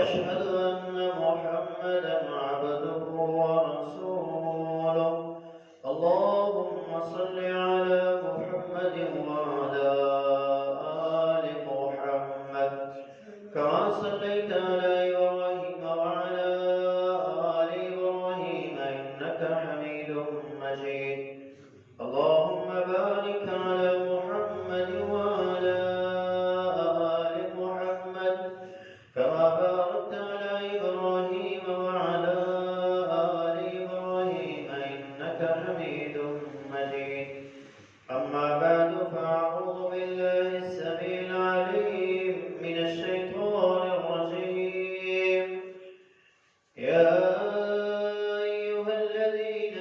وأشهد أن محمدا عبده ورسوله. اللهم صل على محمد وعلى آل محمد كما صليت على إبراهيم وعلى آل إبراهيم إنك حميد مجيد. اللهم بارك على محمد وعلى آل محمد كما باركت على إبراهيم وعلى آل إبراهيم إنك حميد مجيد. أما بعد فأعوذ بالله السميع العليم من الشيطان الرجيم. يا أيها الذين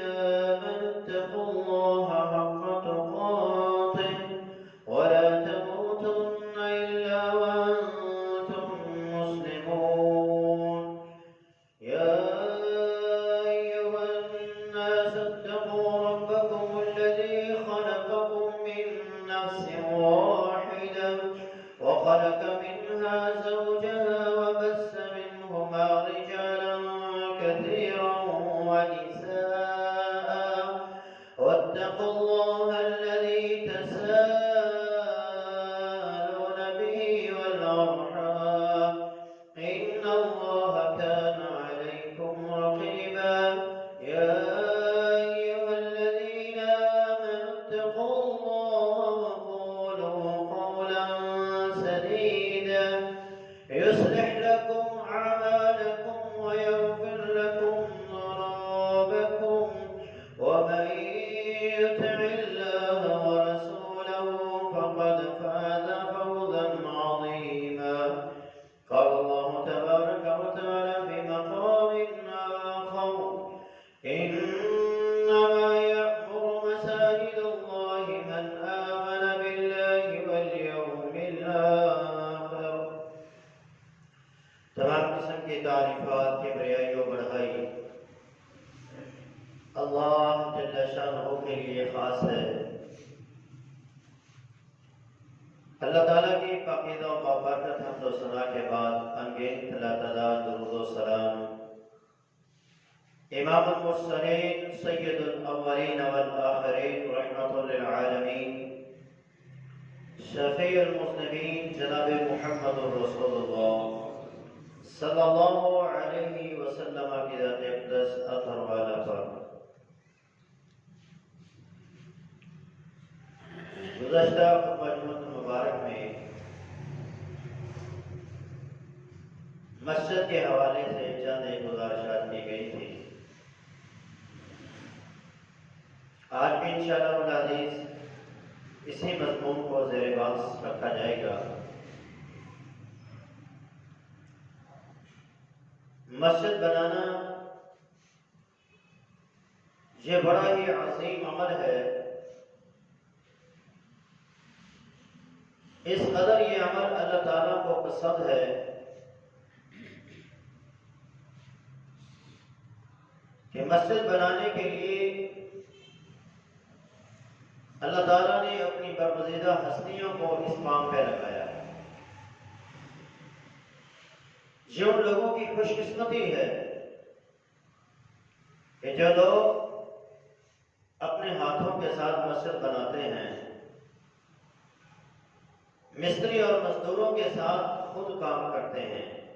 آمنوا اتقوا الله حق تقاته ولا تموتن إلا وأنتم مسلمون. يا أيها الناس اتقوا ربكم الذي خلقكم من نفس واحدة وخلق منها زوجها وبث منهما رجالا كثيرا ونساء واتقوا الله الذي تساءلون به والأرحام إن الله كان عليكم رقيبا. يا أيها الذين آمنوا اتقوا الله وقولوا قولا سديدا يصلح لكم أعمالكم ويغفر لكم ذنوبكم ومن يطع الله ورسوله فقد فاز فوزا عظيما. قال الله تبارك وتعالى في مقام آخر: إنما يأمر مساجد الله من آمن بالله واليوم الآخر. تمام قسم کی تعریفات کبریائی و بڑھائی اللہ جل شانہ کے لیے خاص ہے۔ اللہ تعالیٰ کی پاکیزہ و بابرکت حمد و ثنا کے بعد انگیز تعداد درود و سلام امام المرسلین سید الاولین والآخرین رحمت للعالمین شفیع المذنبین جناب محمد رسول اللہ صلی اللہ علیہ وسلم کی ذات اقدس اطہر والا پر۔ گزشتہ مجموعہ مبارک میں مسجد کے حوالے سے چند گزارشات کی گئی تھی۔ آج بھی انشاءاللہ العزیز اسی مضمون کو زیر بحث رکھا جائے گا۔ مسجد بنانا یہ بڑا ہی عظیم عمل ہے۔ اس قدر یہ عمل اللہ تعالیٰ کو پسند ہے کہ مسجد بنانے کے لیے اللہ تعالیٰ نے اپنی برگزیدہ ہستیوں کو اس کام پہ لگایا ہے۔ یہ ان لوگوں کی خوش قسمتی ہے کہ جو لوگ اپنے ہاتھوں کے ساتھ مسجد بناتے ہیں، مستری اور مزدوروں کے ساتھ خود کام کرتے ہیں۔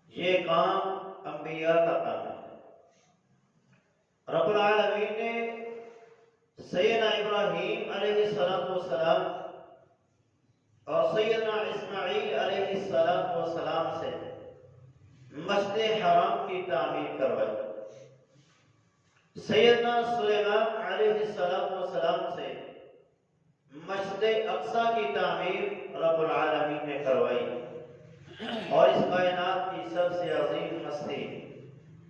یہ کام انبیاء کا کام ہے۔ رب العالمین نے سیدنا ابراہیم علیہ السلام اور سیدنا اسماعیل علیہ السلام سے مسجد حرام کی تعمیر کروائی۔ سیدنا سلیمان علیہ السلام سے مسجد اقصی کی تعمیر رب العالمین نے کروائی۔ اور اس کائنات کی سب سے عظیم ہستی،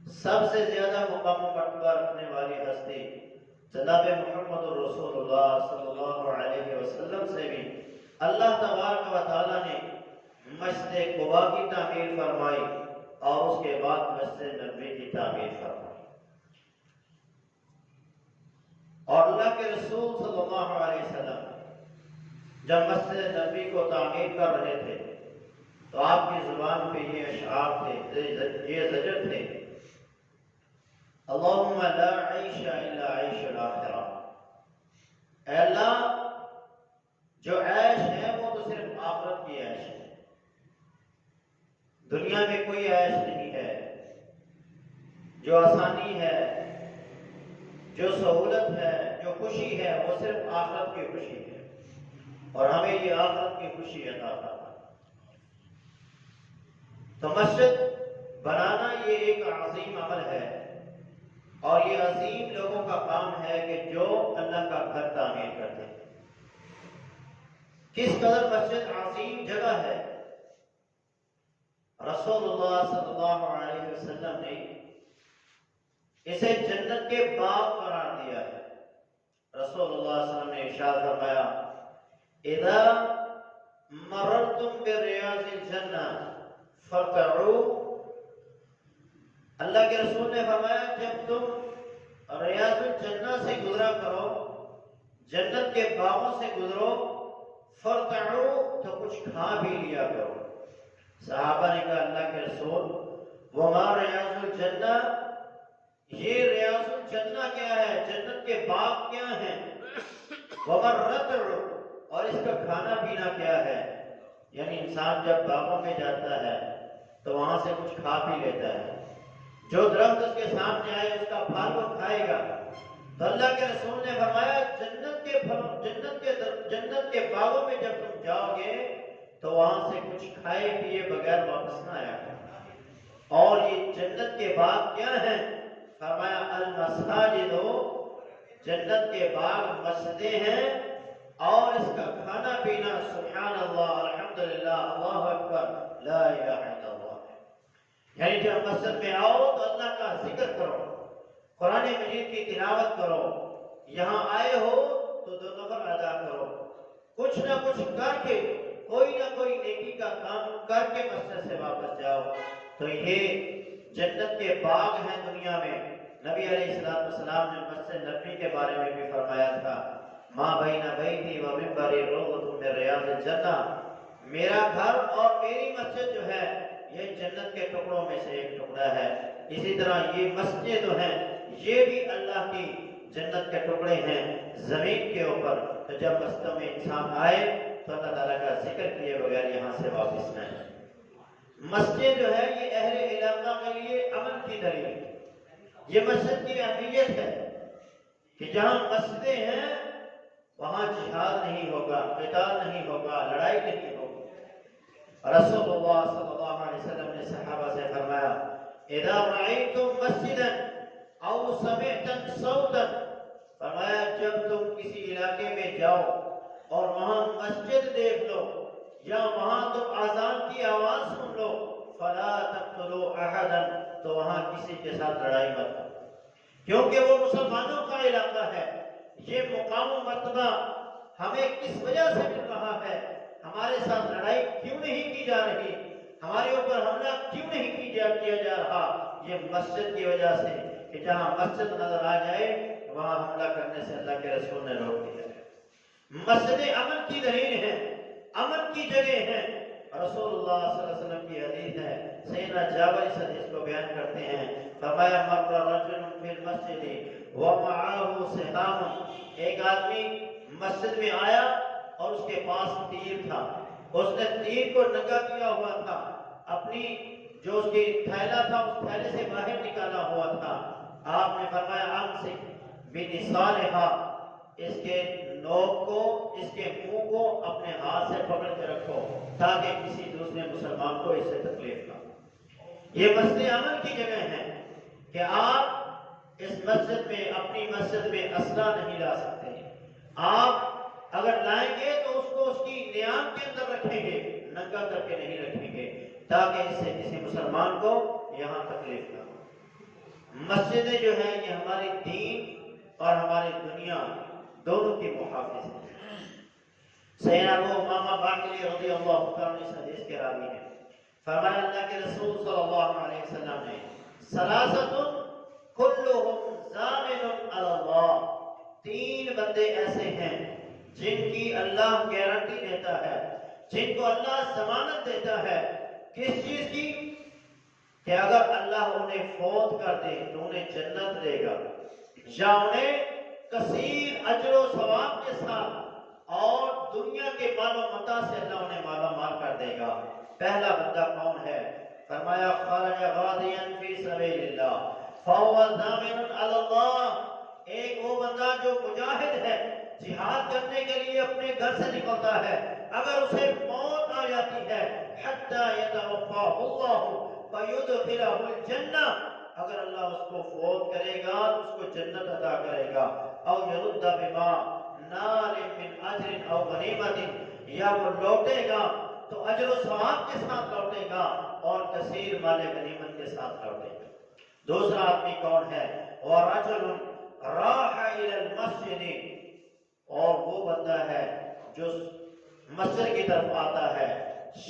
سب سے زیادہ مقام و مرتبہ رکھنے والی ہستی جناب محمد رسول اللہ صلی اللہ علیہ وسلم سے بھی اللہ تبارک و تعالیٰ نے مسجد قباء کی تعمیر فرمائی اور اس کے بعد مسجد نبوی کی تعمیر فرمائی۔ اور اللہ کے رسول صلی اللہ علیہ وسلم جب مسجد نبوی کو تعمیر کر رہے تھے تو آپ کی زبان پہ یہ اشعار تھے، یہ زجر تھے، اللہم لا عیش الا عیش الاخرہ، اے اللہ جو عیش ہے وہ تو صرف آخرت کی عیش ہے، دنیا میں کوئی عیش نہیں ہے، جو آسانی ہے، جو سہولت ہے، جو خوشی ہے وہ صرف آخرت کی خوشی ہے، اور ہمیں یہ آخرت کی خوشی عطا کرنا۔ تو مسجد بنانا یہ ایک عظیم عمل ہے، اور یہ عظیم لوگوں کا کام ہے کہ جو اللہ کا گھر تعمیر کرتے ہیں۔ کس قدر مسجد عظیم جگہ ہے، رسول اللہ صلی اللہ علیہ وسلم نے اسے جنت کے باغ قرار دیا ہے۔ رسول اللہ صلی اللہ علیہ وسلم نے ارشاد فرمایا، اذا مررتم بریاض الجنہ فرتعوا، اللہ کے رسول نے فرمایا جب تم ریاض الجنہ سے گزرا کرو، جنت کے باغوں سے گزرو، فرتعوا تو کچھ کھا بھی لیا کرو۔ صحابہ نے کہا اللہ کے رسول وما ریاض الجنہ، یہ ریاض الجنہ کیا ہے، جنت کے باغ کیا ہیں، وما الرتع، اور اس کا کھانا پینا کیا ہے، یعنی انسان جب باغوں میں جاتا ہے تو وہاں سے کچھ کھا بھی لیتا ہے، جو درخت اس کے سامنے آئے اس کا پھل وہ کھائے گا۔ تو اللہ کے رسول نے فرمایا جنت کے باغوں میں جب تم جاؤ گے تو وہاں سے کچھ کھائے پیے بغیر واپس نہ آیا کرو۔ اور یہ جنت کے باغ کیا ہیں، فرمایا المساجد، جنت کے باغ مسجدیں ہیں، اور اس کا کھانا پینا سبحان اللہ الحمدللہ اللہ اکبر لا الہ الا اللہ، یعنی جب مسجد میں آؤ تو اللہ کا ذکر کرو، قرآن مجید کی تلاوت کرو، یہاں آئے ہو تو دو نفل ادا کرو، کچھ نہ کچھ کر کے کوئی نہ کوئی نیکی کا کام کر کے مسجد سے واپس جاؤ۔ تو یہ جنت کے باغ ہیں دنیا میں۔ نبی علیہ السلام نے مسجد نبوی کے بارے میں بھی فرمایا تھا، ما بین بیتی و منبری روضۃ من ریاض الجنہ، میرا گھر اور میری مسجد جو ہے یہ جنت کے ٹکڑوں میں سے ایک ٹکڑا ہے۔ اسی طرح یہ مسجد جو ہیں یہ بھی اللہ کی جنت کے ٹکڑے ہیں زمین کے اوپر۔ تو جب مسجدوں میں انسان آئے تو اللہ تعالیٰ کا ذکر کیے بغیر یہاں سے واپس نہ آئے۔ مسجد جو ہے یہ اہل علاقہ کے لیے امن کی دلیل ہے۔ یہ مسجد کی اہمیت ہے کہ جہاں مسجدیں ہیں وہاں جہاد نہیں ہوگا، قتال نہیں ہوگا، لڑائی نہیں ہوگی۔ رسول اللہ صلی اللہ علیہ وسلم نے صحابہ سے فرمایا، اذا رأیتم مسجدا او سمعتم صوتا، فرمایا جب تم کسی علاقے میں جاؤ اور وہاں مسجد دیکھ لو یا وہاں تم اذان کی آواز سن لو، فلا تقتلوا احدا، تو وہاں کسی کے ساتھ لڑائی مت کرو، کیونکہ وہ مسلمانوں کا علاقہ ہے۔ یہ مقام و مرتبہ ہمیں کس وجہ سے مل رہا ہے، ہمارے ساتھ لڑائی کیوں نہیں کی جا رہی، ہمارے اوپر حملہ کیوں نہیں کیا جا رہا، یہ مسجد کی وجہ سے کہ جہاں مسجد نظر آ جائے وہاں حملہ کرنے سے اللہ کے رسول نے روک دیا ہے۔ مسجدیں امن کی دلیل ہیں، امن کی جگہ ہیں۔ رسول اللہ صلی اللہ علیہ وسلم کی حدیث ہے، سیدنا جابر اس حدیث کو بیان کرتے ہیں، فرمایا مر رجل فی المسجد ومعه سہام، ایک آدمی مسجد میں آیا اور اس کے پاس تیر تھا، اس نے تیر کو ننگا کیا ہوا تھا، اپنی جو اس کی تھیلا تھا اس تھیلے سے باہر نکالا ہوا تھا۔ آپ نے فرمایا امسک بنصالھا، اس کے نوک کو، اس کے منہ کو اپنے ہاتھ سے پکڑ کے رکھو تاکہ کسی دوسرے مسلمان کو اس سے تکلیف نہ ہو۔ یہ مسجد امن کی جگہ ہے کہ آپ اس مسجد میں، اپنی مسجد میں اسلحہ نہیں لا سکتے، آپ اگر لائیں گے تو اس کو اس کی نیام کے اندر رکھیں گے، ننگا کر کے نہیں رکھیں گے تاکہ اس سے کسی مسلمان کو یہاں تکلیف نہ ہو۔ مسجدیں جو ہیں یہ ہماری دین اور ہماری دنیا دونوں کی محافظ ہیں۔ سیدنا ابو امامہ باقری رضی اللہ عنہ اس حدیث کے راوی ہیں، فرمایا اللہ کے رسول صلی اللہ علیہ وسلم نے ثلاثۃ کلہم ضامن علی اللہ، تین بندے ایسے ہیں جن کی اللہ گارنٹی دیتا ہے، جن کو اللہ ضمانت دیتا ہے کس چیز کی؟ کہ اگر اللہ انہیں فوت کر دے تو انہیں جنت دے گا، یا انہیں کثیر اجر و ثواب کے ساتھ اور دنیا کے مال و متاع سے اللہ انہیں مالا مال کر دے گا۔ پہلا بندہ کون ہے؟ فرمایا خرج غازیا فی سبیل اللہ فهو ضامن علی اللہ، ایک وہ بندہ جو مجاہد ہے، جہاد کرنے کے لیے اپنے گھر سے نکلتا ہے، اگر اسے موت آ جاتی ہے حتی یتوفاہ اللہ فیدخلہ الجنہ، اگر اللہ اس کو فوت کرے گا تو اس کو جنت عطا کرے گا، او یرد بما نال من اجر او غنیمت، یا وہ لوٹے گا تو اجر و ثواب کے ساتھ لوٹے گا اور کثیر مال غنیمت کے ساتھ لوٹے گا۔ دوسرا آدمی کون ہے؟ وَرَجُلٌ رَاحَ إِلَى الْمَسْجِدِ، اور وہ بندہ ہے جو مسجد کی طرف آتا ہے،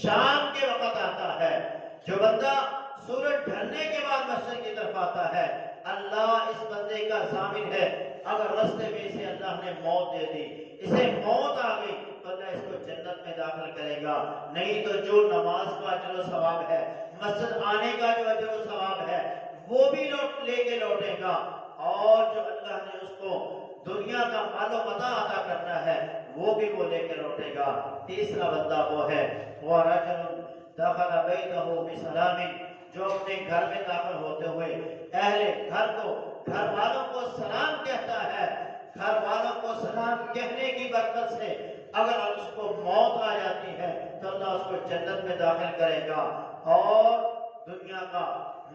شام کے وقت آتا ہے، جو بندہ سورج ڈھلنے کے بعد مسجد کی طرف آتا ہے، اللہ اس بندے کا ضامن ہے، اگر رستے میں اسے اللہ نے موت دے دی، اسے موت آ گئی تو اللہ اس کو جنت میں داخل کرے گا، نہیں تو جو نماز کا اجر و ثواب ہے، مسجد آنے کا جو اجر و ثواب ہے وہ بھی لے کے لوٹے گا، اور جو اللہ نے اس کو دنیا کا مال و متاع عطا کرنا ہے وہ بھی وہ لے کے لوٹے گا۔ تیسرا بندہ وہ ہے وَرَجُلٌ دَخَلَ بَيْتَهُ بِسَلَامٍ، جو اپنے گھر میں داخل ہوتے ہوئے اہل گھر کو، گھر والوں کو سلام کہتا ہے، گھر والوں کو سلام کہنے کی برکت سے اگر اس کو موت آ جاتی ہے تو اللہ اس کو جنت میں داخل کرے گا، اور دنیا کا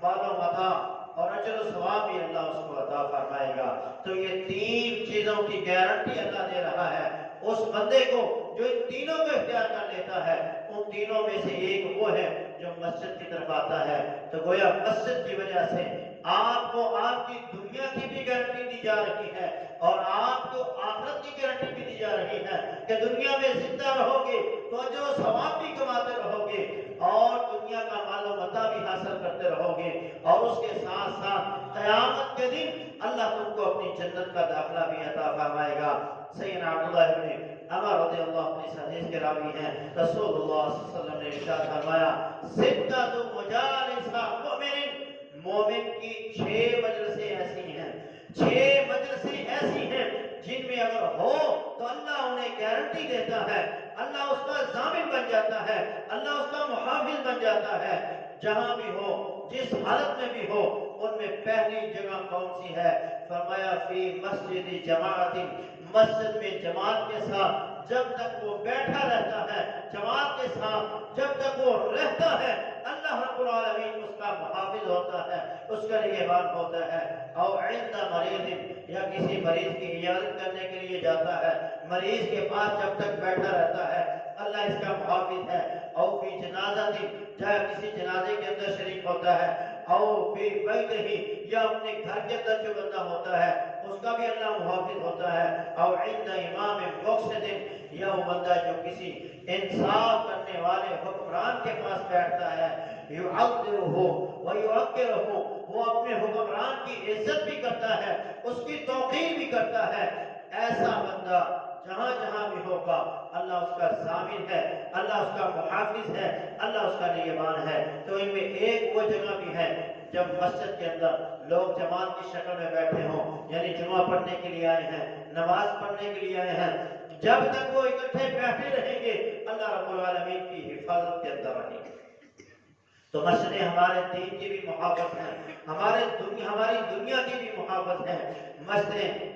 مال و متاع اور اجر و ثواب بھی اللہ اس کو عطا فرمائے گا۔ تو یہ تین چیزوں کی گارنٹی اللہ دے رہا ہے اس بندے کو جو ان تینوں کو اختیار کر لیتا ہے۔ ان تینوں میں سے ایک وہ ہے جو مسجد کی طرف آتا ہے، تو گویا مسجد کی وجہ سے آپ کو آپ کی دنیا کی بھی گارنٹی دی جا رہی ہے اور آپ کو آخرت کی گارنٹی بھی دی جا رہی ہے کہ دنیا میں زندہ رہو گے تو اجر و ثواب بھی کماتے رہو گے اور دنیا کا مال و متاع بھی حاصل کرتے رہو گے، اور اس کے ساتھ ساتھ قیامت کے دن اللہ تم کو اپنی جنت کا داخلہ بھی عطا فرمائے گا۔ سیدنا عبداللہ ابن عمر رضی اللہ عنہ اس حدیث کے راوی ہیں، رسول اللہ صلی اللہ علیہ وسلم نے ارشاد فرمایا ستۃ مجالس مؤمن، مومن کی 6 مجلسیں ایسی ہیں، 6 مجلسیں ایسی ہیں جن میں اگر ہو تو اللہ انہیں گارنٹی دیتا ہے، اللہ اس کا ضامن بن جاتا ہے، اللہ اس کا محافظ بن جاتا ہے، جہاں بھی ہو، جس حالت میں بھی ہو۔ ان میں پہلی جگہ کون سی ہے؟ فرمایا فی مسجد جماعت، مسجد میں جماعت کے ساتھ جب تک وہ بیٹھا رہتا ہے، جماعت کے ساتھ جب تک وہ رہتا ہے، اللہ رب العالمین اس کا محافظ ہوتا ہے، اس کا نگہبان ہوتا ہے۔ او عند مریض، یا کسی مریض کی عیادت کرنے کے لیے جاتا ہے، مریض کے پاس جب تک بیٹھا رہتا ہے اللہ اس کا محافظ ہے۔ او فی جنازہ، جہاں کسی جنازے کے اندر شریک ہوتا ہے، او فی بیتہ، یا اپنے گھر کے اندر جو بندہ ہوتا ہے اس کا بھی اللہ محافظ ہوتا ہے۔ او عند امام مقصد، یا وہ بندہ جو کسی انصاف کرنے والے حکمران کے پاس بیٹھتا ہے، یعذرہ ویوقرہ، وہ اپنے حکمران کی عزت بھی کرتا ہے، اس کی توقیر بھی کرتا ہے، ایسا بندہ جہاں جہاں بھی ہوگا اللہ اس کا ضامن ہے، اللہ اس کا محافظ ہے، اللہ اس کا نگہبان ہے۔ تو ان میں ایک وہ جگہ بھی ہے جب مسجد کے اندر لوگ جماعت کی شکل میں بیٹھے ہوں، یعنی جمعہ پڑھنے کے لیے آئے ہیں، نماز پڑھنے کے لیے آئے ہیں، جب تک وہ اکٹھے بیٹھے رہیں گے اللہ رب العالمین کی حفاظت کے اندر رہیں گے۔ تو مسجدیں ہمارے دین کی بھی محافظ ہیں، ہماری دنیا کی بھی محافظ ہیں، مسجدیں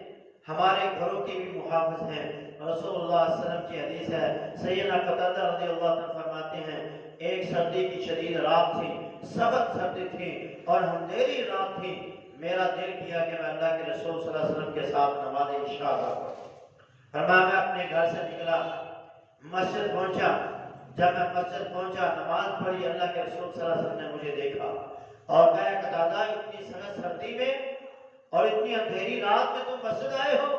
ہمارے گھروں کی بھی محافظ ہیں۔ رسول اللہ صلی اللہ علیہ وسلم کی حدیث ہے، سیدنا قتادہ رضی اللہ عنہ فرماتے ہیں ایک سردی کی شدید رات تھی، سخت سردی تھی اور اندھیری رات تھی، میرا دل کیا کہ میں اللہ کے رسول صلی اللہ علیہ وسلم کے ساتھ نماز عشاء ادا کروں۔ فرمایا میں اپنے گھر سے نکلا، مسجد پہنچا، جب میں مسجد پہنچا نماز پڑھی، اللہ کے رسول صلی اللہ علیہ وسلم نے مجھے دیکھا اور کہا قتادہ اتنی سخت سردی میں اور اتنی اندھیری رات میں تم مسجد آئے ہو؟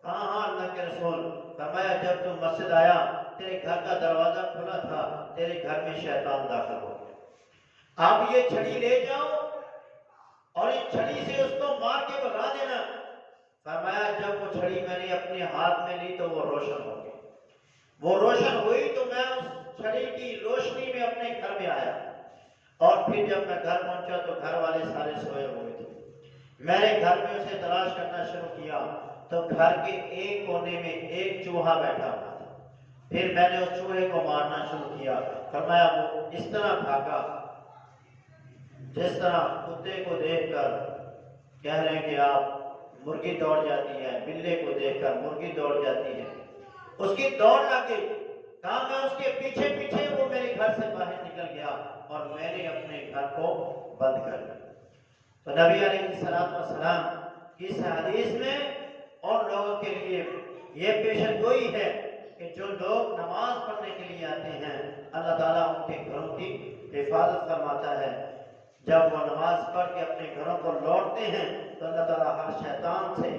کہا ہاں اللہ کے رسول۔ فرمایا جب تم مسجد آیا تیرے گھر کا دروازہ کھلا تھا، تیرے گھر میں شیطان داخل ہو گیا، اب یہ چھڑی لے جاؤ اور اس چھڑی سے اس کو مار کے بھگا دینا۔ فرمایا جب وہ چھڑی میں نے اپنے ہاتھ میں لی تو وہ روشن ہو گئی، وہ روشن ہوئی تو میں اس چھڑی کی روشنی میں اپنے گھر میں آیا، اور پھر جب میں گھر پہنچا تو گھر والے سارے سوئے ہوئے تھے۔ میں نے گھر میں اسے تلاش کرنا شروع کیا تو گھر کے ایک کونے میں ایک چوہا بیٹھا ہوا تھا۔ پھر میں نے اس چوہے کو مارنا شروع کیا۔ فرمایا وہ اس طرح بھاگا جس طرح کتے کو دیکھ کر کہہ رہے ہیں کہ آپ مرغی دوڑ جاتی ہے، بلے کو دیکھ کر مرغی دوڑ جاتی ہے، اس کی دوڑ لگ گئی۔ کہا میں اس کے پیچھے پیچھے وہ میرے گھر سے باہر نکل گیا اور میں نے اپنے گھر کو بند کر دیا۔ تو نبی علیہ السلام کی اس حدیث میں اور لوگوں کے لیے یہ پیشن گوئی ہے کہ جو لوگ نماز پڑھنے کے لیے آتے ہیں اللہ تعالیٰ ان کے گھروں کی حفاظت فرماتا ہے۔ جب وہ نماز پڑھ کے اپنے گھروں کو لوٹتے ہیں تو اللہ تعالیٰ ہر شیطان سے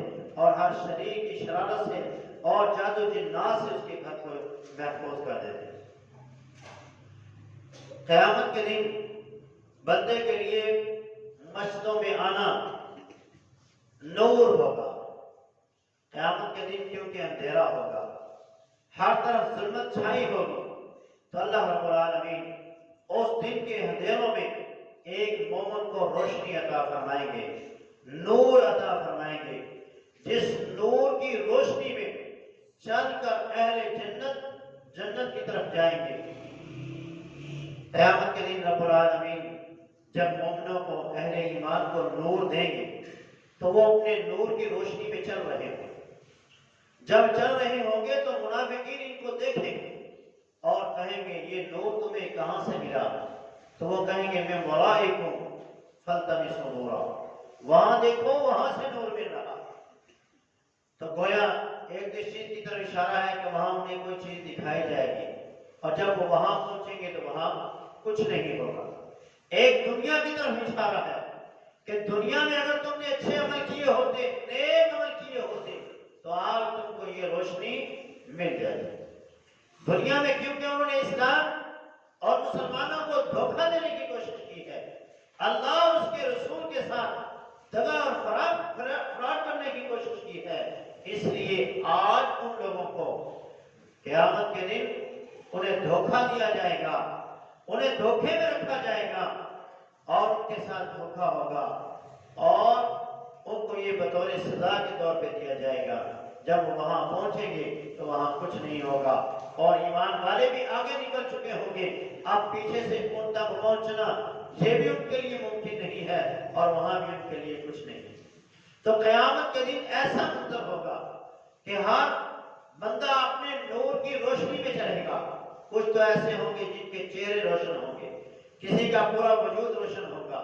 اور ہر شریر کی شرارت سے اور جادو جنات سے اس کے گھر کو محفوظ کر دیتے ہیں۔ قیامت کے دن بندے کے لیے مسجدوں میں آنا نور ہوگا۔ قیامت کے دن کیونکہ اندھیرا ہوگا، ہر طرف ظلمت چھائی ہوگی، تو اللہ رب العالمین اس دن کے اندھیروں میں ایک مومن کو روشنی عطا فرمائیں گے، نور عطا فرمائیں گے، جس نور کی روشنی میں چل کر اہل جنت کی طرف جائیں گے۔ قیامت کے دن رب العالمین جب مومنوں کو اہل ایمان کو نور دیں گے تو وہ اپنے نور کی روشنی میں چل رہے ہوں گے۔ جب چل رہے ہوں گے تو منافقین ان کو دیکھیں گے اور کہیں گے یہ نور تمہیں کہاں سے ملا؟ تو وہ کہیں گے میں ورائکم فالتمسوا نورا، وہاں دیکھو وہاں سے نور مل رہا۔ تو گویا ایک چیز کی طرف اشارہ ہے کہ وہاں انہیں کوئی چیز دکھائی جائے گی اور جب وہ وہاں پہنچیں گے تو وہاں کچھ نہیں ہوگا۔ ایک دنیا کی طرف اشارہ ہے کہ دنیا میں اگر تم نے اچھے عمل کیے ہوتے، نیک عمل کیے ہوتے تو آج تم کو یہ روشنی مل جائے۔ دنیا میں کیونکہ انہوں نے اسلام اور مسلمانوں کو دھوکہ دینے کی کوشش کی ہے، اللہ اور اس کے رسول کے ساتھ دغا اور فراڈ کرنے کی کوشش کی ہے، اس لیے آج ان لوگوں کو قیامت کے دن انہیں دھوکہ دیا جائے گا، انہیں دھوکے میں رکھا جائے گا اور ان کے ساتھ دھوکہ ہوگا اور ان کو یہ بطور سزا کے طور پہ دیا جائے گا۔ جب وہ وہاں پہنچیں گے تو وہاں کچھ نہیں ہوگا اور ایمان والے بھی آگے نکل چکے ہوں گے، اب پیچھے سے ان تک پہنچنا یہ بھی ان کے لیے ممکن نہیں ہے اور وہاں بھی ان کے لیے کچھ نہیں۔ تو قیامت کے دن ایسا منظر ہوگا کہ ہر بندہ اپنے نور کی روشنی میں چلے گا۔ کچھ تو ایسے ہوں گے جن کے چہرے روشن ہوں گے، کسی کا پورا وجود روشن ہوگا،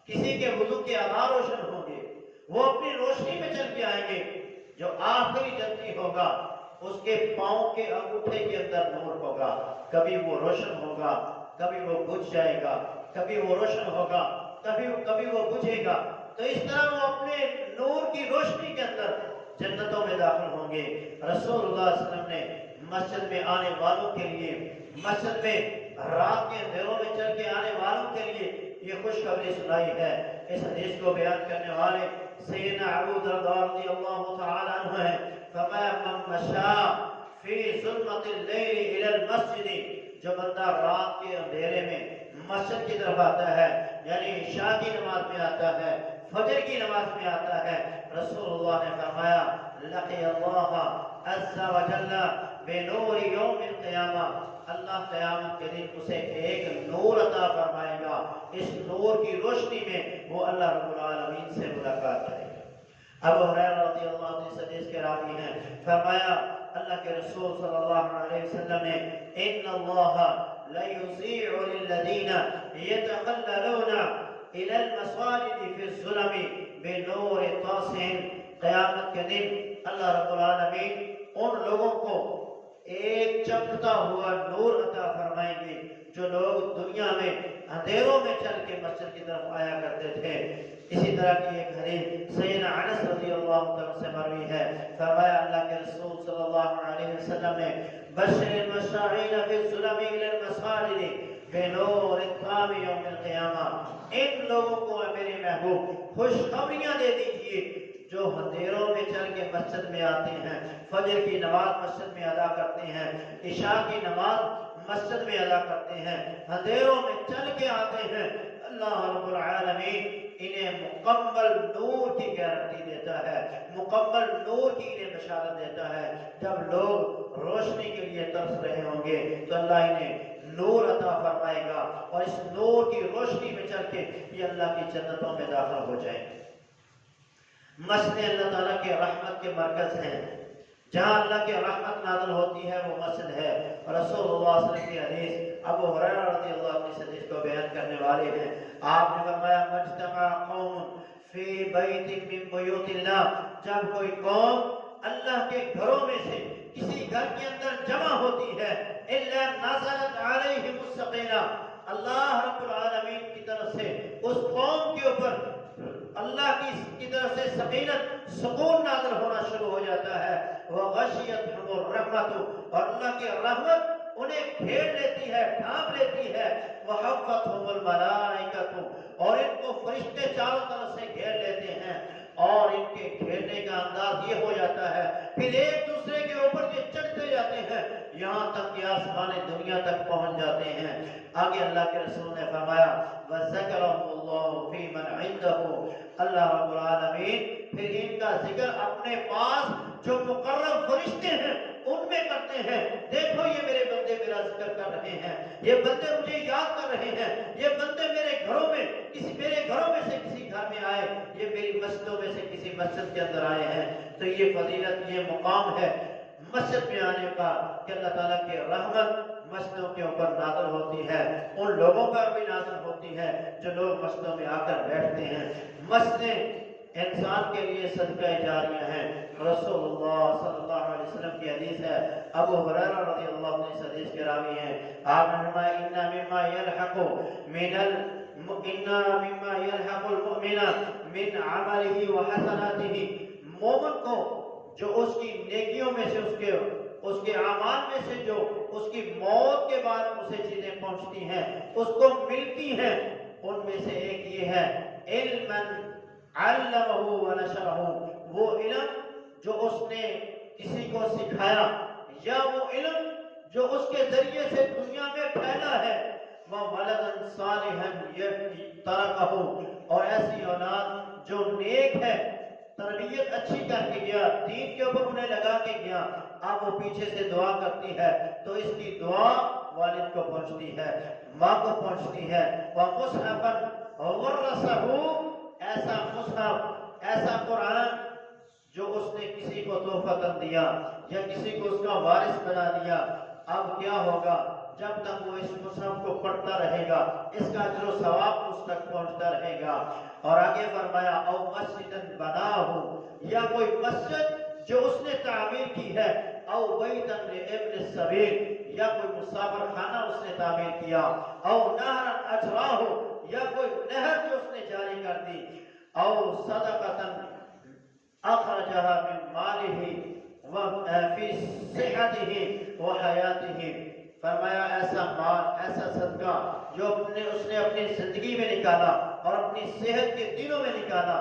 کسی کے وضو کے اعضاء روشن ہوں گے، وہ اپنی روشنی میں چل کے آئیں گے۔ جو آخری جنتی ہوگا اس کے پاؤں کے انگوٹھے کے اندر نور ہوگا، کبھی وہ روشن ہوگا، کبھی وہ بجھ جائے گا، کبھی وہ روشن ہوگا، کبھی وہ بجھے گا۔ تو اس طرح وہ اپنے نور کی روشنی کے اندر جنتوں میں داخل ہوں گے۔ رسول اللہ صلی اللہ علیہ وسلم نے مسجد میں آنے والوں کے لیے، مسجد میں رات کے اندھیروں میں چل کے آنے والوں کے لیے یہ خوشخبری سنائی ہے۔ اس حدیث کو بیان کرنے والے سیدنا ابو درداء رضی اللہ تعالی عنہ ہے، فرمایا من مشى فی ظلمۃ اللیل الی المسجد، جو بندہ رات کے اندھیرے میں مسجد کی طرف آتا ہے، یعنی عشاء کی نماز میں آتا ہے، فجر کی نماز میں آتا ہے، رسول اللہ نے فرمایا لقی اللہ عز وجل بنور یوم القیامہ، اللہ قیامت کے دن اسے ایک نور عطا فرمائے گا، اس نور کی روشنی میں وہ اللہ رب العالمین سے ملاقات کرے گا۔ ابو ہریرہ رضی اللہ عنہ اس حدیث کے راوی ہیں، فرمایا اللہ کے رسول صلی اللہ علیہ وسلم نے ان اللہ لیضیع للذین یتخللون الی المساجد فی الظلم بنور طاسع، قیامت کے دن اللہ رب العالمین ان لوگوں کو ایک چمکتا ہوا نور عطا فرمائیں گے جو لوگ دنیا میں اندھیروں میں چل کے مسجد کی طرف آیا کرتے تھے۔ اسی طرح کی ایک حدیث سیدنا انس رضی اللہ عنہ سے مروی ہے، فرمایا اللہ کے رسول صلی اللہ علیہ وسلم نے بشر المشاعین فی الظلم الی المساجد بنور الطام یوم القیامہ، ان لوگوں کو میرے محبوب خوشخبریاں دے دیجئے جو اندھیروں میں چل کے مسجد میں آتے ہیں، فجر کی نماز مسجد میں ادا کرتے ہیں، عشاء کی نماز مسجد میں ادا کرتے ہیں، اندھیروں میں چل کے آتے ہیں، اللہ رب العالمین انہیں مکمل نور کی گارنٹی دیتا ہے، مکمل نور کی انہیں بشارت دیتا ہے۔ جب لوگ روشنی کے لیے ترس رہے ہوں گے تو اللہ انہیں نور عطا فرمائے گا، اور اس نور کی روشنی میں چل کے یہ اللہ کی جنتوں میں داخل ہو جائیں گے۔ مسجد اللہ تعالیٰ کے رحمت کے مرکز ہیں، جہاں اللہ کی رحمت نازل ہوتی ہے وہ مسجد ہے۔ اور رسول اللہ صلی اللہ علیہ وسلم کی حدیث ابو ہریرہ رضی اللہ عنہ اس حدیث کو بیان کرنے والے ہیں، آپ نے فرمایا مجتمع قوم فی بیت من بیوت اللہ، جب کوئی قوم اللہ کے گھروں میں سے کسی گھر کے اندر جمع ہوتی ہے، الا نزلت علیہم السکینہ، اللہ رب العالمین کی طرف سے اس قوم کے اوپر اللہ کی طرف سے سکینت سکون نازل ہونا شروع ہو جاتا ہے، وغشیتہم الرحمت، اور اللہ کی رحمت انہیں گھیر لیتی ہے، ڈھانپ لیتی ہے، وحفتہم الملائکۃ، اور ان کو فرشتے چاروں طرف سے گھیر لیتے ہیں، اور ان کے گھیرنے کا انداز یہ ہو جاتا ہے پھر ایک دوسرے کے اوپر یہ چڑھتے جاتے ہیں یہاں تک کہ آسمان دنیا تک پہنچ جاتے ہیں۔ آگے اللہ کے رسول نے فرمایا وَذَكَرَهُ اللَّهُ فِي مَنْ عِنْدَهُ، اللہ رب العالمین پھر ان کا ذکر اپنے پاس جو مقرب فرشتے ہیں ان میں کرتے ہیں، دیکھو یہ میرے بندے میرا ذکر کر رہے ہیں، یہ بندے مجھے یاد کر رہے ہیں، یہ بندے میرے گھروں میں سے کسی گھر میں آئے، یہ میری مسجدوں میں سے کسی مسجد کے اندر آئے ہیں۔ تو یہ فضیلت، یہ مقام ہے مسجد میں آنے کا کہ اللہ تعالیٰ کی رحمت مسجدوں کے اوپر نازل ہوتی ہے، ان لوگوں پر بھی نازل ہوتی ہے جو لوگ مسجدوں میں آ کر بیٹھتے ہیں۔ مسجدیں انسان کے لیے صدقہ جاریہ ہیں۔ رسول اللہ صلی اللہ علیہ وسلم کی حدیث ہے، ابو ہریرہ رضی اللہ عنہ اس حدیث کے راوی ہیں، آپ نے فرمایا ان مما يلحق المؤمن من عمله وحسناته، مومن کو جو اس کی نیکیوں میں سے اس کے اعمال میں سے جو اس کی موت کے بعد اسے چیزیں پہنچتی ہیں، اس کو ملتی ہیں، ان میں سے ایک یہ ہے علما علمہ ونشرہ، وہ علم جو اس نے کسی کو سکھایا، یا وہ علم جو اس کے ذریعے سے دنیا میں پھیلا ہے، وَوَلَدًا صَالِحًا تَرَكَهُ، اور ایسی اولاد جو نیک ہے، تربیت اچھی کر کے گیا، دین کے اوپر انہیں لگا کے گیا، اب وہ پیچھے سے دعا کرتی ہے تو اس کی دعا والد کو پہنچتی ہے، ماں کو پہنچتی ہے۔ وَمُصْحَفًا وَرَّثَهُ، ایسا مصحف، ایسا قرآن جو اس نے کسی کو تحفہ دیا یا کسی کو اس کا وارث بنا دیا، اب کیا ہوگا؟ جب تک وہ اس مصحف کو پڑھتا رہے گا اس کا اجر و ثواب اس تک پہنچتا رہے گا۔ اور آگے فرمایا او مسجدن بناہ، یا کوئی مسجد جو اس نے تعمیر کی ہے، او بیتن لابن السبیل، یا کوئی مسافر خانہ اس نے تعمیر کیا، او نہرن اجراہ، یا کوئی نہر جو اس نے جاری کر دی، او صدقتن اخرجها من ماله وفي صحته وحیاته، فرمایا ایسا مال، ایسا صدقہ جو اس نے اپنی زندگی میں نکالا اور اپنی صحت کے دنوں میں نکالا،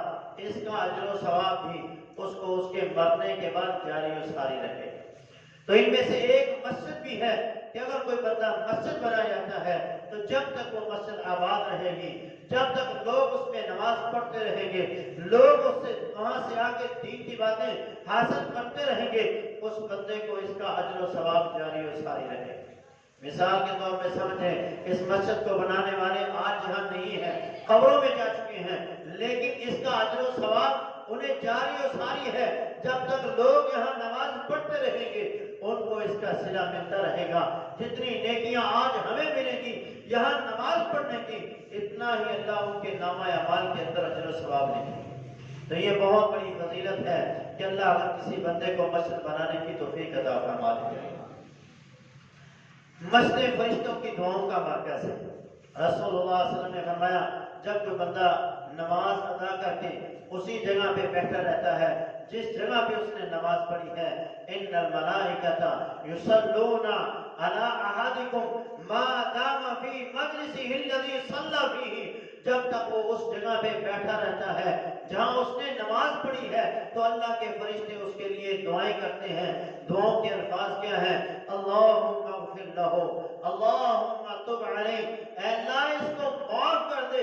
اس کا اجر و ثواب بھی اس کو اس کے مرنے کے بعد جاری و ساری رہے۔ تو ان میں سے ایک مسجد بھی ہے کہ اگر کوئی بندہ مسجد بنا جاتا ہے تو جب تک وہ مسجد آباد رہے گی، جب تک لوگ اس میں نماز پڑھتے رہیں گے، لوگ اس سے وہاں سے آ کے دین کی باتیں حاصل کرتے رہیں گے، اس بندے کو اس کا اجر و ثواب جاری و ساری رہے۔ مثال کے طور پہ سمجھیں، اس مسجد کو بنانے والے آج جہاں نہیں ہیں، قبروں میں جا چکے ہیں، لیکن اس کا اجر و ثواب انہیں جاری و ساری ہے۔ جب تک لوگ یہاں نماز پڑھتے رہیں گے ان کو اس کا صلہ ملتا رہے گا۔ جتنی نیکیاں آج ہمیں ملیں گی یہاں نماز پڑھنے کی، اتنا ہی اللہ ان کے نامہ اعمال کے اندر اجر و ثواب لکھے گا۔ تو یہ بہت بڑی فضیلت ہے کہ اللہ اگر کسی بندے کو مسجد بنانے کی توفیق عطا فرما دے۔ مسجد فرشتوں کی دعاؤں کا مرکز ہے۔ رسول اللہ صلی اللہ علیہ وسلم نے فرمایا جب کوئی بندہ نماز ادا کر کے اسی جگہ پہ بیٹھا رہتا ہے جس جگہ پہ اس نے نماز پڑھی ہے، ان الملائکۃ یصلون علی احدکم ما دام فی مجلسہ الذی صلی فیہ، جب تک وہ اس جگہ پہ بیٹھا رہتا ہے جہاں اس نے نماز پڑھی ہے تو اللہ کے فرشتے اس کے لیے دعائیں کرتے ہیں۔ دعاؤں کے الفاظ کیا ہیں؟ اللہم اغفر لہ، اللہم تب علیہ، اے اللہ اس کو معاف کر دے،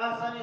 ahsani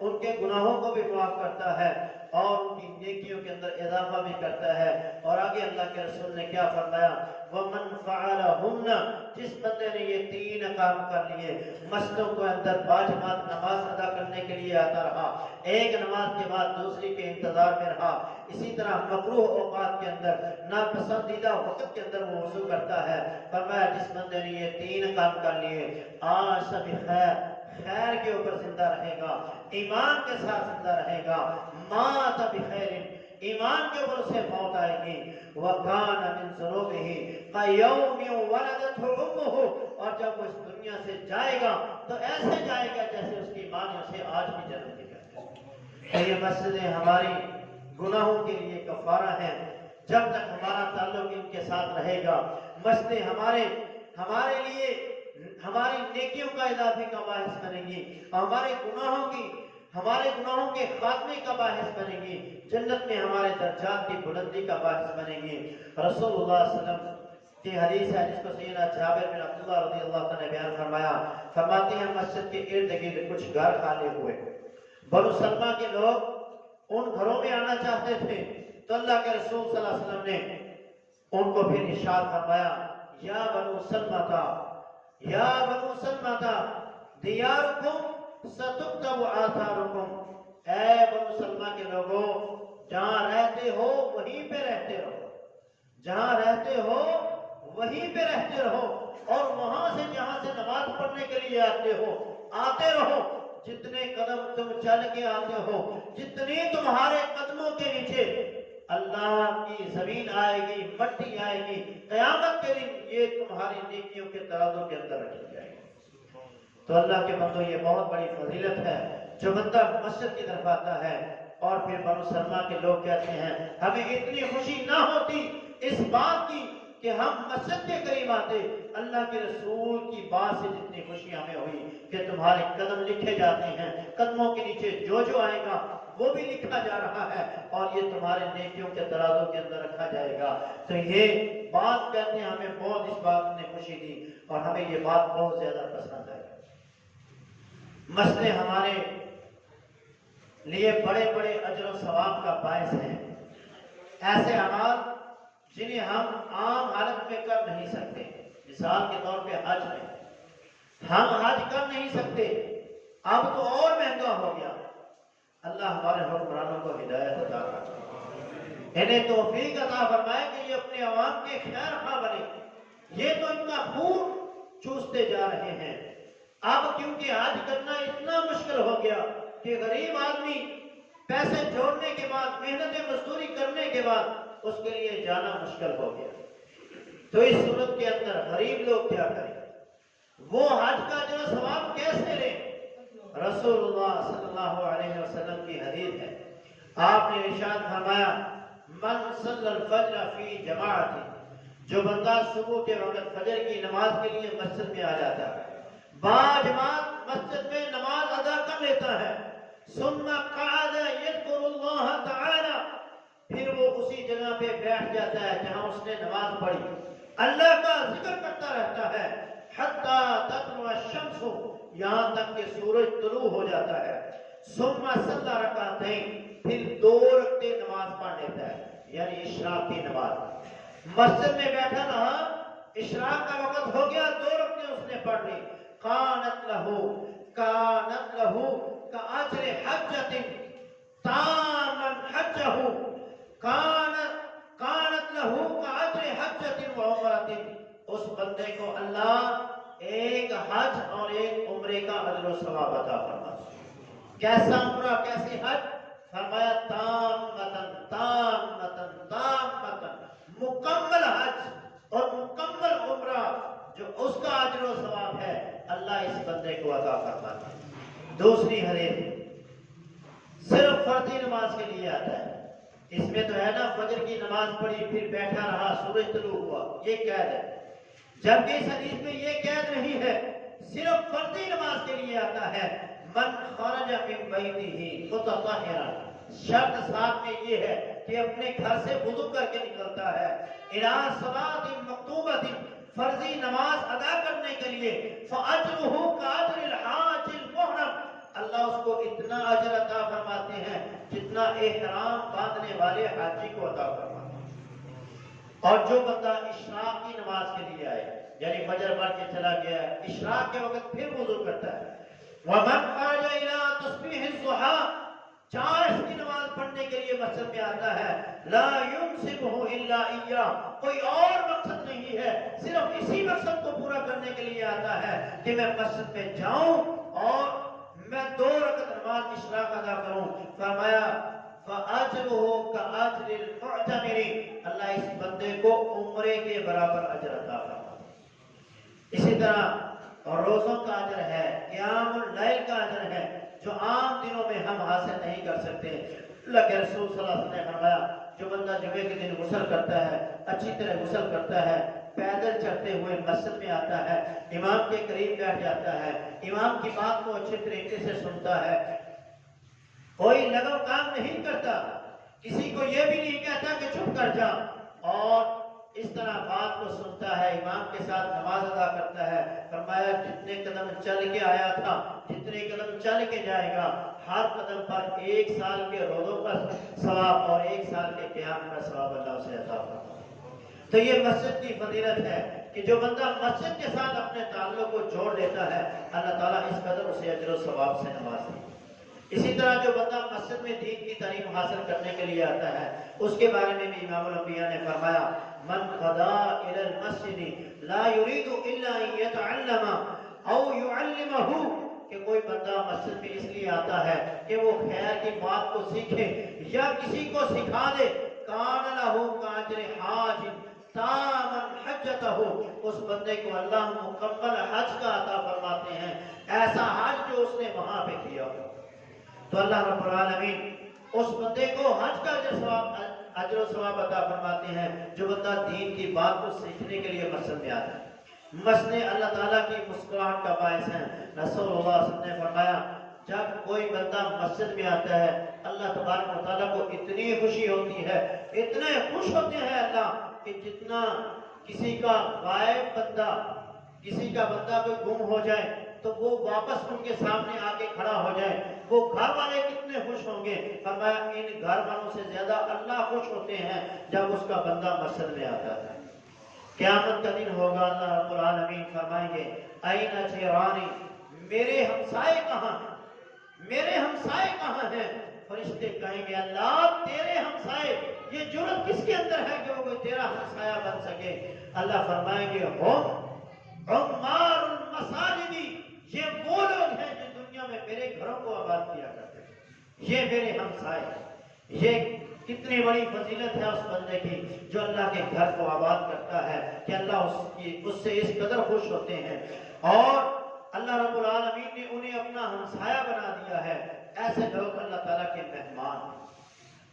ان کے گناہوں کو بھی معاف کرتا ہے اور ان کی نیکیوں کے اندر اضافہ بھی کرتا ہے۔ اور آگے اللہ کے رسول نے کیا فرمایا؟ وَمَنْ فَعَلَهُنَّ، جس بندے نے یہ 3 کام کر لیے، مسجدوں کے اندر باجماعت نماز ادا کرنے کے لیے آتا رہا، ایک نماز کے بعد دوسری کے انتظار میں رہا، اسی طرح مکروہ اوقات کے اندر، ناپسندیدہ وقت کے اندر وہ وضو کرتا ہے، فرمایا جس بندے نے یہ 3 کام کر لیے، عاش بخیر، خیر کے اوپر زندہ رہے گا، ایمان کے ساتھ زندہ رہے گا، مات بخیر، ایمان کے اوپر اسے موت آئے گی، وَكَانَ مِن ذُنُوبِهِ كَيَوْمٍ وَلَدَتْهُ أُمُّهُ، اور جب وہ اس دنیا سے جائے گا تو ایسے جائے گا جیسے اس کی ماں نے اسے آج بھی جنم دیا ہے۔ تو یہ مسجدیں ہماری گناہوں کے لیے کفارہ ہیں، جب تک ہمارا تعلق ان کے ساتھ رہے گا، مسجدیں ہمارے لیے ہماری نیکیوں کا اضافے کا باعث بنے گی، ہمارے گناہوں کے خاتمے کا باعث بنے گی، جنت میں ہمارے درجات کی بلندی کا باعث بنے گی۔ رسول اللہ صلی اللہ علیہ وسلم کی حدیث ہے جس کو سیدنا جابر بن عبداللہ رضی اللہ عنہ نے بیان فرمایا، فرماتے ہیں مسجد کے ارد گرد کچھ گھر خالی ہوئے، بنو سلمہ کے لوگ ان گھروں میں آنا چاہتے تھے، تو اللہ کے رسول صلی اللہ علیہ وسلم نے ان کو پھر ارشاد فرمایا، یا بنو سلمہ دیارکم ستکتب آثارکم، اے بنو سلمہ کے لوگوں، جہاں رہتے ہو وہیں پہ رہتے رہو، جہاں رہتے ہو وہیں پہ رہتے رہو، اور وہاں سے جہاں سے نماز پڑھنے کے لیے آتے رہو، جتنے قدم تم چل کے آتے ہو، جتنی تمہارے قدموں کے نیچے اللہ کی زمین آئے گی، مٹی آئے گی، قیامت کے دن یہ تمہاری نیکیوں کے ترازو کے اندر رکھی جائے گی۔ تو اللہ کے بندو، یہ بہت بڑی فضیلت ہے، جو بندہ مسجد کی طرف آتا ہے اور پھر بنو سلمہ کے لوگ کہتے ہیں ہمیں اتنی خوشی نہ ہوتی اس بات کی کہ ہم مسجد کے قریب آتے، اللہ کے رسول کی بات سے جتنی خوشی ہمیں ہوئی کہ تمہارے قدم لکھے جاتے ہیں، قدموں کے نیچے جو آئے گا وہ بھی لکھا جا رہا ہے، اور یہ تمہارے نیکیوں کے ترازو کے اندر رکھا جائے گا۔ تو یہ بات کہتے ہیں ہمیں بہت اس بات نے خوشی دی اور ہمیں یہ بات بہت زیادہ پسند ہے۔ مسجدیں ہمارے لیے بڑے بڑے اجر و ثواب کا باعث ہیں، ایسے اعمال جنہیں ہم عام حالت میں کر نہیں سکتے۔ مثال کے طور پہ حج میں ہم حج کر نہیں سکتے، اب تو اور مہنگا ہو گیا۔ اللہ ہمارے حکمرانوں کو ہدایت عطا فرمائے، انہیں توفیق عطا فرمائے کہ یہ اپنے عوام کے خیر خواہ بنے۔ یہ تو ان کا خون چوستے جا رہے ہیں۔ اب کیونکہ حج کرنا اتنا مشکل ہو گیا کہ غریب آدمی پیسے جوڑنے کے بعد، محنت مزدوری کرنے کے بعد اس کے لیے جانا مشکل ہو گیا۔ تو اس صورت کے اندر غریب لوگ کیا کریں؟ وہ حج کا جو ثواب کیسے لیں؟ رسول اللہ صلی اللہ علیہ وسلم کی حدیث ہے، آپ نے ارشاد فرمایا، من صلی الفجر فی جماعت، جو بندہ صبح کے وقت فجر کی نماز کے لیے مسجد میں آ جاتا ہے، باجماعت مسجد میں نماز ادا کر لیتا ہے، ثم قعد یذکر اللہ تعالی، پھر وہ اسی جگہ پہ بیٹھ جاتا ہے جہاں اس نے نماز پڑھی، اللہ کا ذکر کرتا رہتا ہے، حتی تطلع الشمس، یہاں تک کہ سورج طلوع ہو جاتا ہے، ثم صلی رکعتین، پھر 2 رکعتیں نماز پڑھ لیتا ہے، یعنی اشراق کی نماز۔ مسجد میں بیٹھا رہا، اشراق کا وقت ہو گیا، 2 رکعتیں اس نے پڑھ لی، کانت لہو کاجر حجۃ تامن حجہ، کانت لہو کاجر حجۃ وعمرۃ، اس بندے کو اللہ ایک حج اور ایک عمرے کا اجر و ثواب عطا فرماتا۔ کیسا عمرہ کیسے حج؟ فرمایا تامتن، مکمل حج اور مکمل عمرہ، جو اس کا اجر و ثواب ہے اللہ اس بندے کو عطا فرماتا ہے۔ دوسری حدیث صرف فردی نماز کے لیے آتا ہے، اس میں تو ہے نا فجر کی نماز پڑھی پھر بیٹھا رہا، سورج طلوع ہوا، یہ قید ہے، جبکہ اس حدیث میں یہ قید نہیں ہے، صرف فردی نماز کے لیے آتا ہے، من خرج من بیتہ متطہرا، شرط ساتھ میں یہ ہے کہ اپنے گھر سے وضو کر کے نکلتا ہے، الی صلاۃ مکتوبۃ، فرضی نماز ادا کرنے کے لیے، فاجرہ کاجر الحاج المحرم، اللہ اللہ اس کو اتنا اجر عطا فرماتے ہیں جتنا احرام باندھنے والے حاجی کو عطا فرماتے ہیں۔ اور جو بندہ اشراق کی نماز کے لیے آئے، یعنی فجر پڑھ کے چلا گیا، اشراق کے وقت پھر وضو کرتا ہے، وَمَنْ خَرَجَ إِلَىٰ تَصْبِيحِ الضُّحَىٰ، چاشت کی نماز پڑھنے کے لیے مسجد میں آتا ہے، لَا يُمْسِكُهُ إِلَّا إِيَّاهُ، کوئی اور مقصد نہیں ہے، صرف اسی مقصد کو پورا کرنے کے لیے آتا ہے کہ میں مسجد میں جاؤں اور میں 2 رکعت نماز اشراق ادا کروں۔ فرمایا فَأَجْرُهُ كَأَجْرِ الْمُعْتَمِرِ، اللہ اس بندے کو عمرے کے برابر اجر عطا فرماتا۔ اسی طرح روزوں کا اجر ہے، قیام اللیل کا اجر ہے، جو عام دنوں میں ہم حاصل نہیں کر سکتے۔ اللہ کے رسول صلی اللہ علیہ وسلم نے فرمایا جو بندہ جمعے کے دن غسل کرتا ہے، اچھی طرح غسل کرتا ہے، پیدل چلتے ہوئے مسجد میں آتا ہے، امام کے قریب بیٹھ جاتا ہے، امام کی بات کو اچھے طریقے سے سنتا ہے، کوئی لغو کام نہیں کرتا، کسی کو یہ بھی نہیں کہتا کہ چپ کر جا، اور اس طرح بات کو سنتا ہے، امام کے ساتھ نماز ادا کرتا ہے، فرمایا جتنے قدم چل کے آیا تھا، جتنے قدم چل کے جائے گا، ہر قدم پر 1 سال کے روزوں کا ثواب اور 1 سال کے قیام کا ثواب اللہ سے عطا فرماتا ہے۔ تو یہ مسجد کی فضیلت ہے کہ جو بندہ مسجد کے ساتھ اپنے تعلق کو جوڑ لیتا ہے، اللہ تعالیٰ اس قدر اسے اجر و ثواب سے نوازتا ہے۔ اسی طرح جو بندہ مسجد میں دین کی تعلیم حاصل کرنے کے لیے آتا ہے، اس کے بارے میں بھی امام الانبیاء نے فرمایا من غدا الى المسجد لا يريد الا ان يتعلم او يعلمه، کہ کوئی بندہ مسجد میں اس لیے آتا ہے کہ وہ خیر کی بات کو سیکھے یا کسی کو سکھا دے، کان له کاجر حاج تامن حجتہ، اس بندے کو اللہ مکمل حج کا عطا فرماتے ہیں، ایسا حج جو اس نے وہاں پہ کیا ہو۔ تو اللہ رب العالمین اس بندے کو حج کا اجر و ثواب عطا فرماتے ہیں جو بندہ دین کی بات کو سیکھنے کے لیے مسجد میں آتا ہے۔ مسجد اللہ تعالیٰ کی مسکراہٹ کا باعث ہے۔ رسول اللہ صلی اللہ علیہ وسلم نے فرمایا جب کوئی بندہ مسجد میں آتا ہے، اللہ تبارک و تعالیٰ کو اتنی خوشی ہوتی ہے، اتنے خوش ہوتے ہیں اللہ، کہ جتنا کسی کا غائب بندہ، کسی کا بندہ کوئی گم ہو جائے تو وہ واپس ان کے سامنے آ کے کھڑا ہو جائے، وہ گھر والے کتنے خوش ہوں گے۔ فرمایا ان گھر والوں سے زیادہ اللہ خوش ہوتے ہیں جب اس کا بندہ مسجد میں آتا ہے۔ قیامت کا دن ہوگا، اللہ رب العالمین فرمائیں گے این جیرانی، میرے ہمسائے کہاں ہیں، میرے ہمسائے کہاں ہیں؟ فرشتے کہیں گے اللہ تیرے ہمسائے، یہ جرت کس کے اندر ہے کہ وہ کوئی تیرا ہمسایہ بن سکے؟ اللہ فرمائیں گے عمار المساجد، یہ وہ لوگ ہیں جو دنیا میں میرے گھروں کو آباد کیا کرتے ہیں، یہ میرے ہمسائے ہیں۔ یہ کتنی بڑی فضیلت ہے اس بندے کی جو اللہ کے گھر کو آباد کرتا ہے کہ اللہ اس سے اس قدر خوش ہوتے ہیں، اور اللہ رب العالمین نے انہیں اپنا ہمسایہ بنا دیا ہے۔ ایسے لوگ اللہ تعالیٰ کے مہمان ہیں۔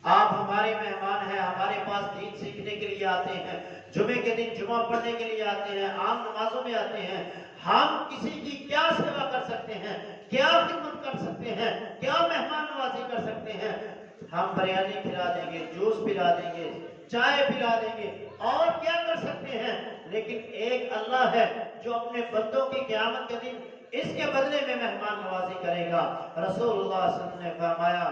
آپ ہمارے مہمان ہیں، ہمارے پاس دین سیکھنے کے لیے آتے ہیں، جمعے کے دن جمعہ پڑھنے کے لیے آتے ہیں، عام نمازوں میں آتے ہیں، ہم کسی کی کیا سیوا کر سکتے ہیں، کیا خدمت کر سکتے ہیں، کیا مہمان نوازی کر سکتے ہیں؟ ہم بریانی کھلا دیں گے، جوس پلا دیں گے، چائے پلا دیں گے، اور کیا کر سکتے ہیں؟ لیکن ایک اللہ ہے جو اپنے بندوں کی قیامت کے دن اس کے بدلے میں مہمان نوازی کرے گا۔ رسول اللہ صلی اللہ علیہ وسلم نے فرمایا،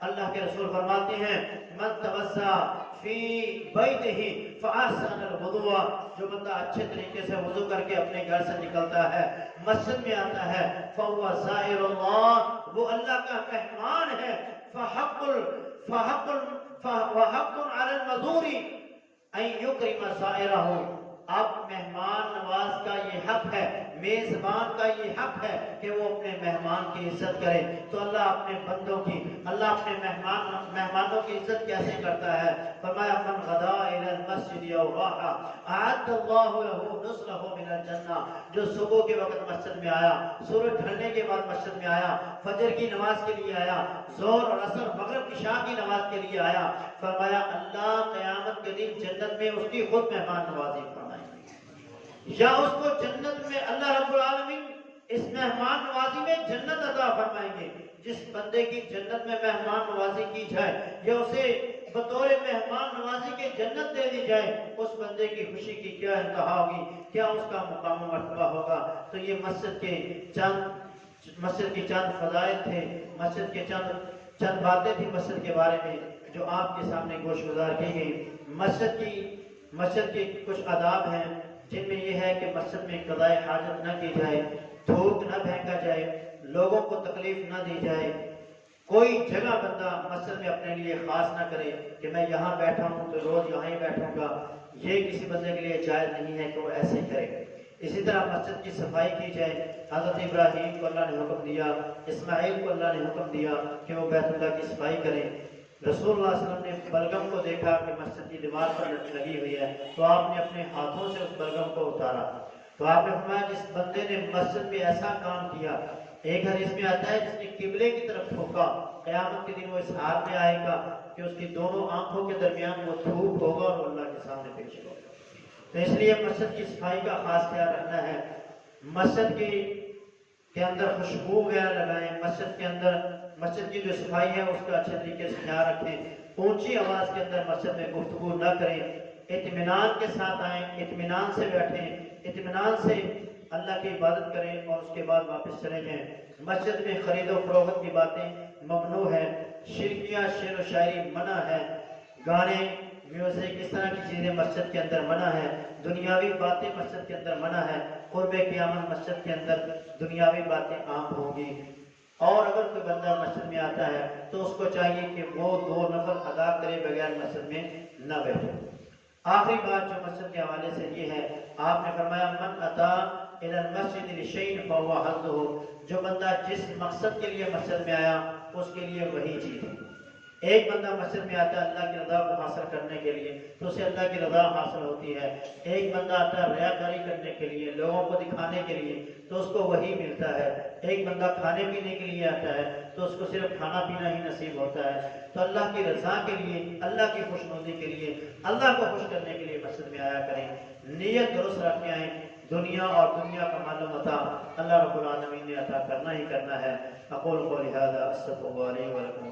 اللہ کے رسول فرماتے ہیں من توضا فی بیتہ فاحسن الوضوء، جو بندہ اچھے طریقے سے وضو کر کے اپنے گھر سے نکلتا ہے، مسجد میں آتا ہے، فهو زائر اللہ، وہ اللہ کا مہمان ہے، فحق علی المزور ان یکرم زائرہ، اب مہمان نواز کا یہ حق ہے، میزبان کا یہ حق ہے کہ وہ اپنے مہمان کی عزت کرے۔ تو اللہ اپنے بندوں کی، اللہ اپنے مہمانوں کی عزت کیسے کرتا ہے؟ فرمایا من غدا الی المسجد او راح اعد اللہ له نزلہ من الجنہ، جو صبح کے وقت مسجد میں آیا، سورج ڈھلنے کے بعد مسجد میں آیا، فجر کی نماز کے لیے آیا، ظہر اور عصر مغرب عشاء کی نماز کے لیے آیا، فرمایا اللہ قیامت کے دن جنت میں اس کی خود مہمان نوازی فرمائے، یا اس کو جنت میں اللہ رب العالمین اس مہمان نوازی میں جنت عطا فرمائیں گے۔ جس بندے کی جنت میں مہمان نوازی کی جائے یا اسے بطور مہمان نوازی کے جنت دے دی جائے، اس بندے کی خوشی کی کیا انتہا ہوگی، کیا اس کا مقام و مرتبہ ہوگا۔ تو یہ مسجد کے چند مسجد کی چند فضائل تھے، مسجد کے چند باتیں تھیں مسجد کے بارے میں جو آپ کے سامنے گوش گزار کی گئی۔ مسجد کی کچھ آداب ہیں جن میں یہ ہے کہ مسجد میں قضاء حاجت نہ کی جائے، تھوک نہ پھینکا جائے، لوگوں کو تکلیف نہ دی جائے، کوئی جگہ بندہ مسجد میں اپنے لیے خاص نہ کرے کہ میں یہاں بیٹھا ہوں تو روز یہاں ہی بیٹھوں گا، یہ کسی بندے کے لیے جائز نہیں ہے کہ وہ ایسے ہی کرے۔ اسی طرح مسجد کی صفائی کی جائے۔ حضرت ابراہیم کو اللہ نے حکم دیا، اسماعیل کو اللہ نے حکم دیا کہ وہ بیت اللہ کی صفائی کریں۔ رسول اللہ صلی اللہ علیہ وسلم نے بلغم کو دیکھا کہ مسجد کی دیوار پر لگی ہوئی ہے تو آپ نے اپنے ہاتھوں سے اس بلغم کو اتارا، تو آپ نے فرمایا جس بندے نے مسجد میں ایسا کام کیا، ایک حدیث میں آتا ہے جس نے قبلے کی طرف تھوکا، قیامت کے دن وہ اس حال میں آئے گا کہ اس کی دونوں آنکھوں کے درمیان وہ تھوک ہوگا اور اللہ کے سامنے پیش ہوگا۔ تو اس لیے مسجد کی صفائی کا خاص خیال رکھنا ہے۔ مسجد کے اندر خوشبو وغیرہ لگائیں، مسجد کی جو صفائی ہے اس کا اچھے طریقے سے خیال رکھیں، اونچی آواز کے اندر مسجد میں گفتگو نہ کریں، اطمینان کے ساتھ آئیں، اطمینان سے بیٹھیں، اطمینان سے اللہ کی عبادت کریں اور اس کے بعد واپس چلے جائیں۔ مسجد میں خرید و فروخت کی باتیں ممنوع ہے، شرکیاں شعر و شاعری منع ہے، گانے میوزک اس طرح کی چیزیں مسجد کے اندر منع ہے، دنیاوی باتیں مسجد کے اندر منع ہے، قرب قیامت مسجد کے اندر دنیاوی باتیں عام ہوں گی۔ اور اگر کوئی بندہ مسجد میں آتا ہے تو اس کو چاہیے کہ وہ 2 نفل ادا کرے بغیر مسجد میں نہ بیٹھے۔ آخری بات جو مسجد کے حوالے سے یہ ہے، آپ نے فرمایا من اتا الی المسجد لشیء فهو حظه، جو بندہ جس مقصد کے لیے مسجد میں آیا اس کے لیے وہی چیز ہے۔ ایک بندہ مسجد میں آتا ہے اللہ کی رضا کو حاصل کرنے کے لیے تو اسے اللہ کی رضا حاصل ہوتی ہے، ایک بندہ آتا ہے ریاکاری کرنے کے لیے، لوگوں کو دکھانے کے لیے تو اس کو وہی ملتا ہے، ایک بندہ کھانے پینے کے لیے آتا ہے تو اس کو صرف کھانا پینا ہی نصیب ہوتا ہے۔ تو اللہ کی رضا کے لیے، اللہ کی خوشنودی کے لیے، اللہ کو خوش کرنے کے لیے مسجد میں آیا کریں، نیت درست رکھ کے آئیں۔ دنیا اور دنیا کا مال و متاع اللہ رب العالمین نے عطا کرنا ہی کرنا ہے۔ اقول قولی ھذا استغفر اللہ علی و لکم۔